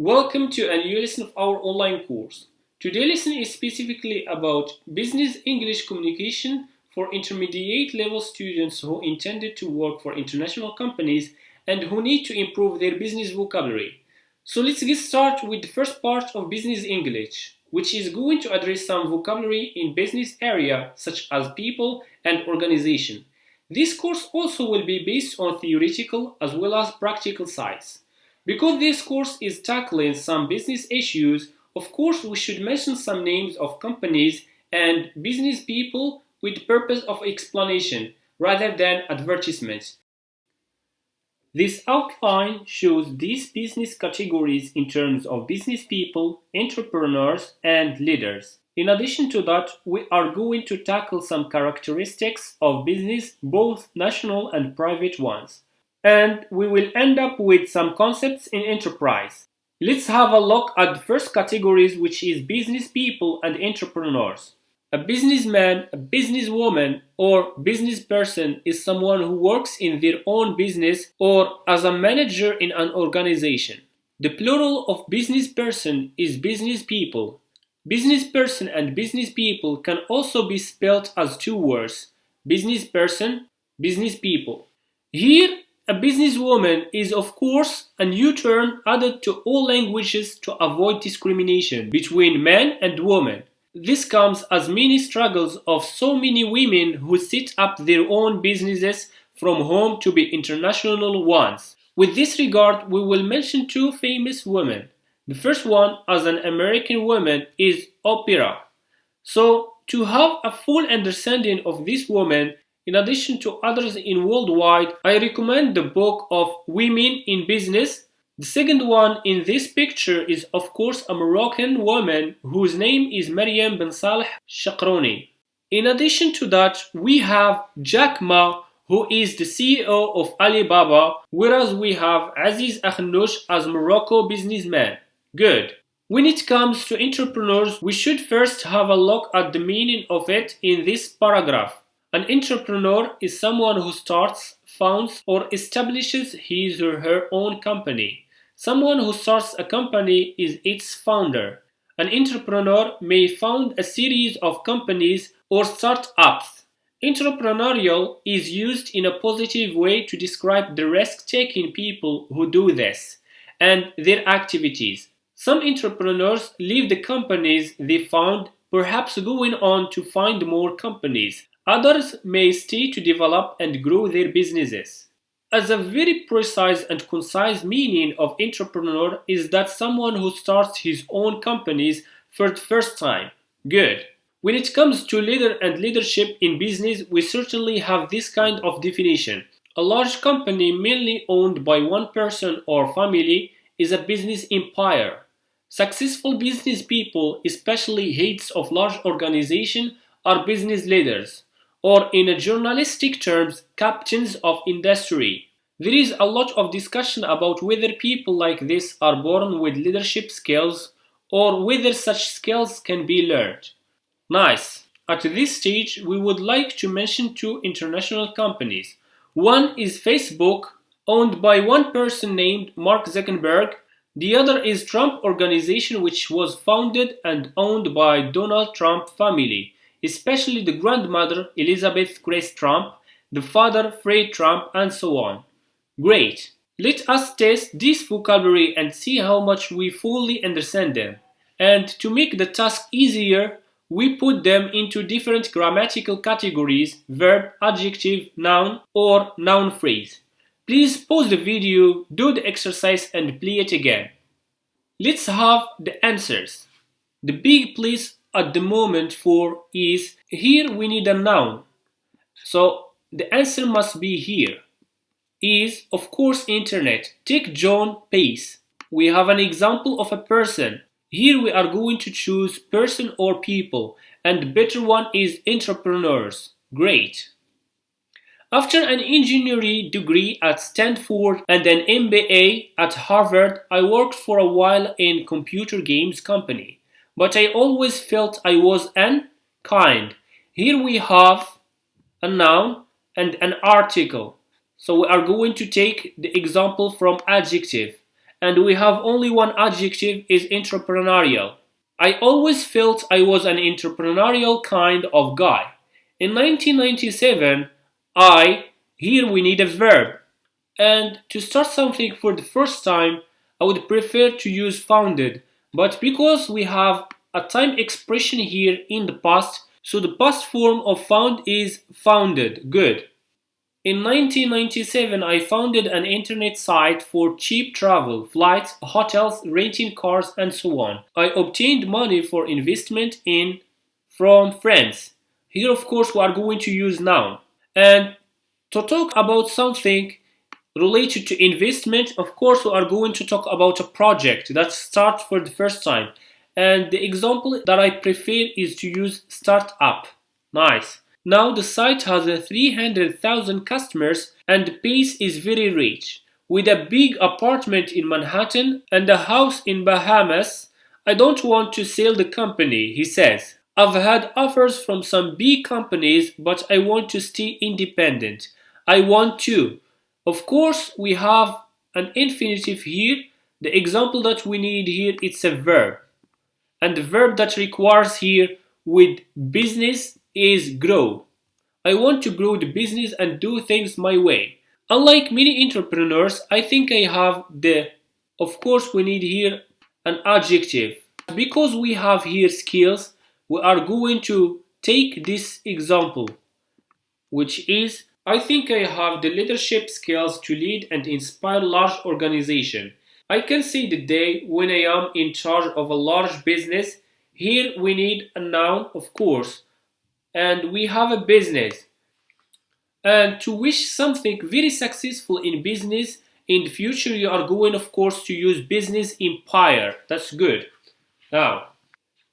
Welcome to a new lesson of our online course. Today's lesson is specifically about business English communication for intermediate level students who intended to work for international companies and who need to improve their business vocabulary. So let's get started with the first part of business English, which is going to address some vocabulary in business area such as people and organization. This course also will be based on theoretical as well as practical sides. Because this course is tackling some business issues, of course we should mention some names of companies and business people with purpose of explanation rather than advertisement. This outline shows these business categories in terms of business people, entrepreneurs, and leaders. In addition to that, we are going to tackle some characteristics of business, both national and private ones. And we will end up with some concepts in enterprise. Let's have a look at the first categories, which is business people and entrepreneurs. A businessman, a businesswoman, or business person is someone who works in their own business or as a manager in an organization. The plural of business person is business people. Business person and business people can also be spelled as two words: business person, business people. Here, a businesswoman is of course a new term added to all languages to avoid discrimination between men and women. This comes as many struggles of so many women who set up their own businesses from home to be international ones. With this regard, we will mention two famous women. The first one, as an American woman, is Oprah. So, to have a full understanding of this woman, in addition to others in worldwide, I recommend the book of Women in Business. The second one in this picture is of course a Moroccan woman whose name is Mariam bin Saleh Shakroni. In addition to that, we have Jack Ma, who is the CEO of Alibaba, whereas we have Aziz Akhnouch as Morocco businessman. Good. When it comes to entrepreneurs, we should first have a look at the meaning of it in this paragraph. An entrepreneur is someone who starts, founds, or establishes his or her own company. Someone who starts a company is its founder. An entrepreneur may found a series of companies or startups. Entrepreneurial is used in a positive way to describe the risk-taking people who do this and their activities. Some entrepreneurs leave the companies they found, perhaps going on to find more companies. Others may stay to develop and grow their businesses. As a very precise and concise meaning of entrepreneur is that someone who starts his own companies for the first time. Good. When it comes to leader and leadership in business, we certainly have this kind of definition. A large company mainly owned by one person or family is a business empire. Successful business people, especially heads of large organizations, are business leaders, or in a journalistic terms, captains of industry. There is a lot of discussion about whether people like this are born with leadership skills or whether such skills can be learned. Nice. At this stage, we would like to mention two international companies. One is Facebook, owned by one person named Mark Zuckerberg. The other is Trump Organization, which was founded and owned by Donald Trump family, especially the grandmother Elizabeth Grace Trump, the father Fred Trump, and so on. Great! Let us test this vocabulary and see how much we fully understand them. And to make the task easier, we put them into different grammatical categories: verb, adjective, noun, or noun phrase. Please pause the video, do the exercise and play it again. Let's have the answers. The big place at the moment for is, here we need a noun. So the answer must be here. Is, of course, internet. Take John Pace. We have an example of a person. Here we are going to choose person or people, and the better one is entrepreneurs. Great. After an engineering degree at Stanford and an MBA at Harvard, I worked for a while in computer games company, but I always felt I was an kind. Here we have a noun and an article. So we are going to take the example from adjective. and we have only one adjective is entrepreneurial. I always felt I was an entrepreneurial kind of guy. In 1997, here we need a verb. And to start something for the first time, I would prefer to use founded. But because we have a time expression here in the past, so the past form of found is founded. Good. In 1997, I founded an internet site for cheap travel, flights, hotels, renting cars, and so on. I obtained money for investment in from friends. Here, of course, we are going to use noun. And to talk about something related to investment, of course, we are going to talk about a project that starts for the first time. And the example that I prefer is to use startup. Nice. Now the site has 300,000 customers and the base is very rich. With a big apartment in Manhattan and a house in Bahamas, I don't want to sell the company, he says. I've had offers from some big companies, but I want to stay independent. I want to. Of course, we have an infinitive here. The example that we need here is a verb. And the verb that requires here with business is grow. I want to grow the business and do things my way. Unlike many entrepreneurs, I think I have the, of course, we need here an adjective. Because we have here skills, we are going to take this example, which is I think I have the leadership skills to lead and inspire large organization. I can see the day when I am in charge of a large business. Here we need a noun, of course, and we have a business. And to wish something very successful in business in the future, you are going, of course, to use business empire. That's good. Now,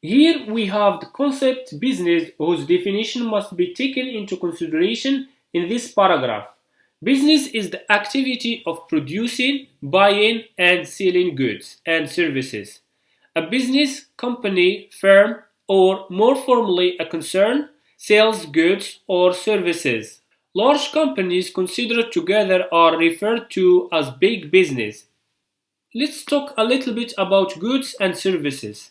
here we have the concept business whose definition must be taken into consideration in this paragraph. Business is the activity of producing, buying, and selling goods and services. A business, company, firm, or more formally a concern, sells goods or services. Large companies considered together are referred to as big business. Let's talk a little bit about goods and services.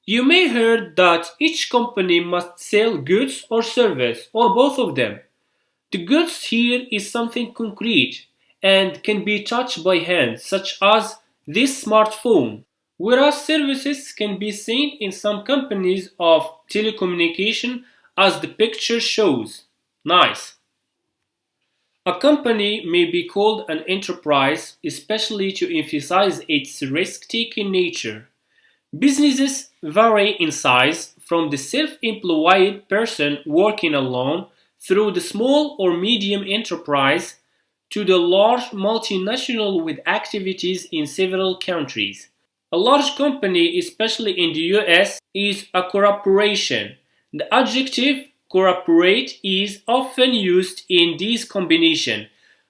You may heard that each company must sell goods or service or both of them. The goods here is something concrete and can be touched by hand, such as this smartphone, whereas services can be seen in some companies of telecommunication as the picture shows. Nice. A company may be called an enterprise, especially to emphasize its risk-taking nature. Businesses vary in size from the self-employed person working alone through the small or medium enterprise to the large multinational with activities in several countries. A large company, especially in the US, is a corporation. The adjective corporate is often used in this combination.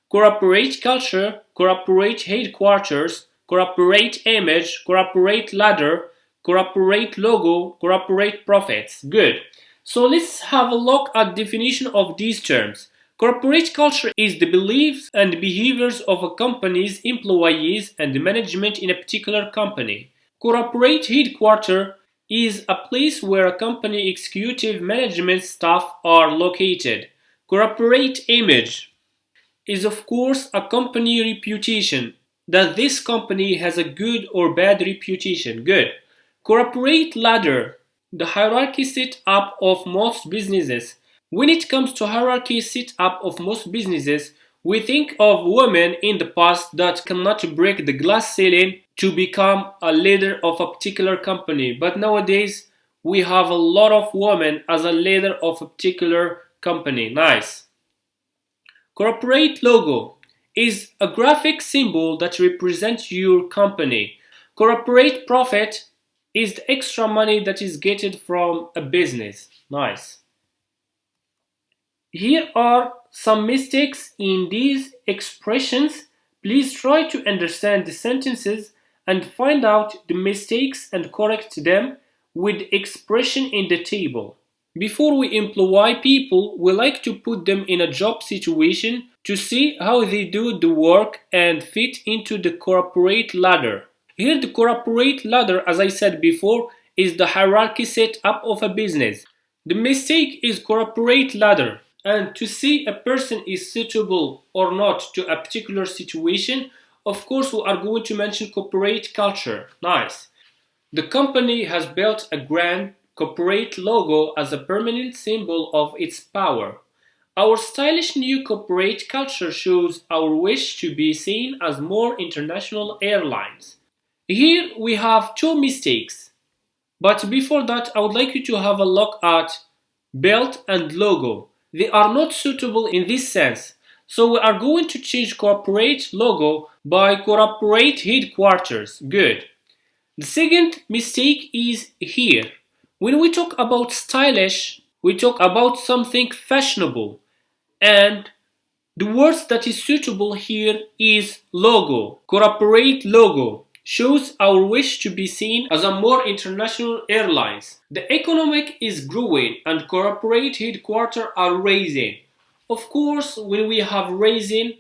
Corporate culture, corporate headquarters, corporate image, corporate ladder, corporate logo, corporate profits. Good. So let's have a look at definition of these terms. Corporate culture is the beliefs and behaviors of a company's employees and the management in a particular company. Corporate headquarters is a place where a company executive management staff are located. Corporate image is of course a company reputation, that this company has a good or bad reputation. Good. Corporate ladder, the hierarchy set up of most businesses. When it comes to hierarchy set up of most businesses, we think of women in the past that cannot break the glass ceiling to become a leader of a particular company. But nowadays, we have a lot of women as a leader of a particular company. Nice. Corporate logo is a graphic symbol that represents your company. Corporate profit is the extra money that is getted from a business. Nice. Here are some mistakes in these expressions. Please try to understand the sentences and find out the mistakes and correct them with the expression in the table. Before we employ people, we like to put them in a job situation to see how they do the work and fit into the corporate ladder. Here, the corporate ladder, as I said before, is the hierarchy set up of a business. The mistake is corporate ladder, and to see a person is suitable or not to a particular situation, of course, we are going to mention corporate culture. Nice. The company has built a grand corporate logo as a permanent symbol of its power. Our stylish new corporate culture shows our wish to be seen as more international airlines. Here we have two mistakes. But before that, I would like you to have a look at belt and logo. They are not suitable in this sense. So we are going to change corporate logo by corporate headquarters. Good. The second mistake is here. When we talk about stylish, we talk about something fashionable. And the word that is suitable here is logo. Corporate logo shows our wish to be seen as a more international airlines. The economic is growing and corporate headquarters are raising. Of course, when we have raising,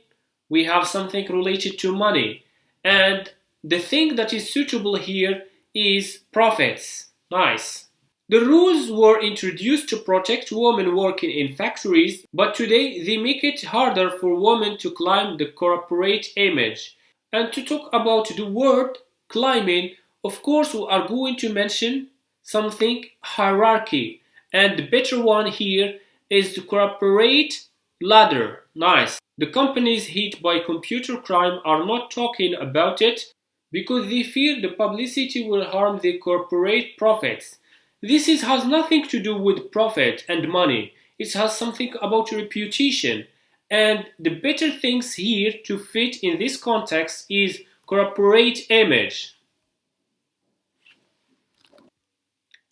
we have something related to money. And the thing that is suitable here is profits. Nice. The rules were introduced to protect women working in factories, but today they make it harder for women to climb the corporate image. And to talk about the word climbing, of course, we are going to mention something hierarchy. And the better one here is the corporate ladder. Nice. The companies hit by computer crime are not talking about it because they fear the publicity will harm their corporate profits. Has nothing to do with profit and money. It has something about reputation. And the better things here to fit in this context is corporate image.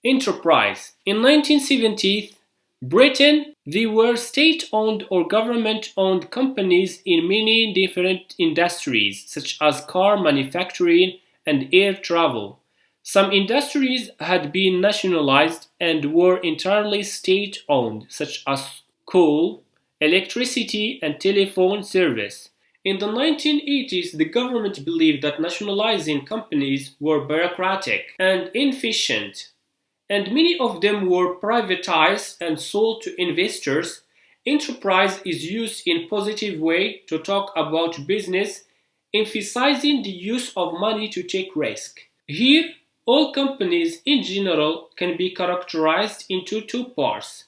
Enterprise. In 1970s, Britain, there were state-owned or government-owned companies in many different industries, such as car manufacturing and air travel. Some industries had been nationalized and were entirely state-owned, such as coal, electricity, and telephone service. In the 1980s, the government believed that nationalizing companies were bureaucratic and inefficient, and many of them were privatized and sold to investors. Enterprise is used in a positive way to talk about business, emphasizing the use of money to take risk. Here, all companies in general can be characterized into two parts.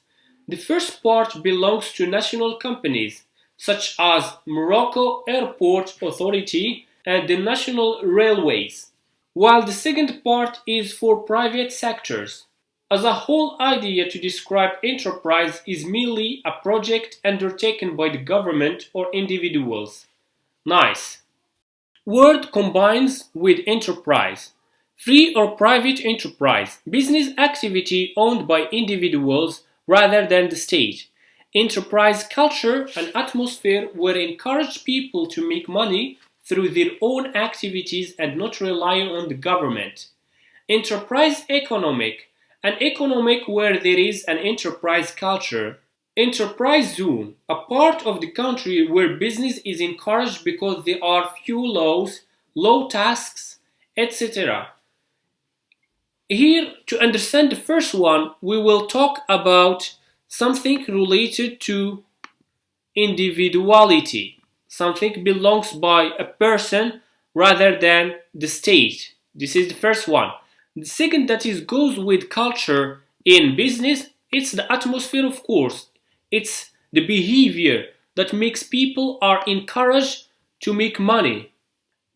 The first part belongs to national companies, such as Morocco Airport Authority and the National Railways, while the second part is for private sectors. As a whole idea to describe enterprise is merely a project undertaken by the government or individuals. Nice. Word combines with enterprise. Free or private enterprise, business activity owned by individuals rather than the state. Enterprise culture and atmosphere where encourage people to make money through their own activities and not rely on the government. Enterprise economic, an economic where there is an enterprise culture. Enterprise zone, a part of the country where business is encouraged because there are few laws, low tasks, etc. Here, to understand the first one, we will talk about something related to individuality. Something belongs by a person rather than the state. This is the first one. The second that is goes with culture in business, it's the atmosphere, of course. It's the behavior that makes people are encouraged to make money.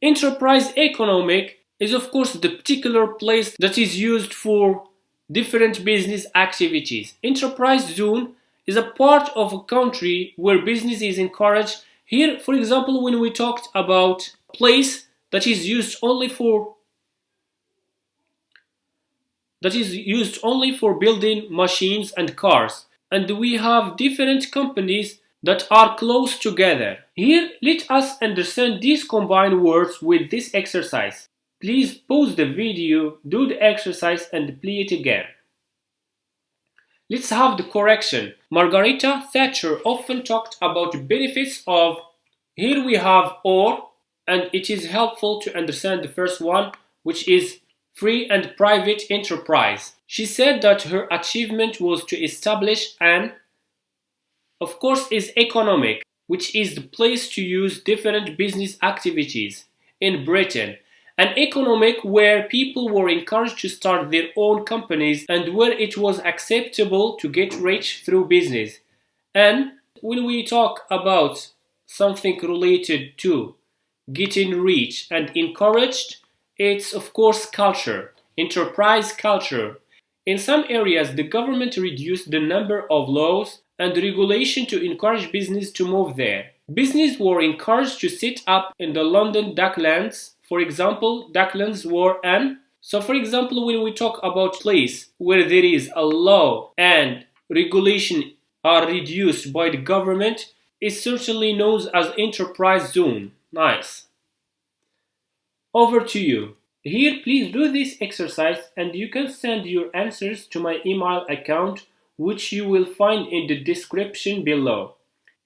Enterprise economic is of course the particular place that is used for different business activities. Enterprise zone is a part of a country where business is encouraged. Here, for example, when we talked about place that is used only for building machines and cars, and we have different companies that are close together. Here, let us understand these combined words with this exercise. Please pause the video, do the exercise and play it again. Let's have the correction. Margaret Thatcher often talked about the benefits of. Here we have or, and it is helpful to understand the first one, which is free and private enterprise. She said that her achievement was to establish an, of course, is economic, which is the place to use different business activities in Britain. An economic where people were encouraged to start their own companies and where it was acceptable to get rich through business. And when we talk about something related to getting rich and encouraged, it's of course culture, enterprise culture. In some areas, the government reduced the number of laws and regulation to encourage business to move there. Business were encouraged to set up in the London Docklands. For example, Docklands were an. So for example, when we talk about place where there is a law and regulation are reduced by the government, is certainly known as enterprise zone. Nice. Over to you. Here, please do this exercise and you can send your answers to my email account, which you will find in the description below.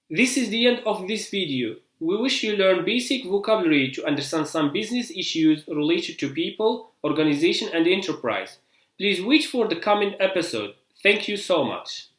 This is the end of this video. We wish you learn basic vocabulary to understand some business issues related to people, organization and enterprise. Please wait for the coming episode. Thank you so much.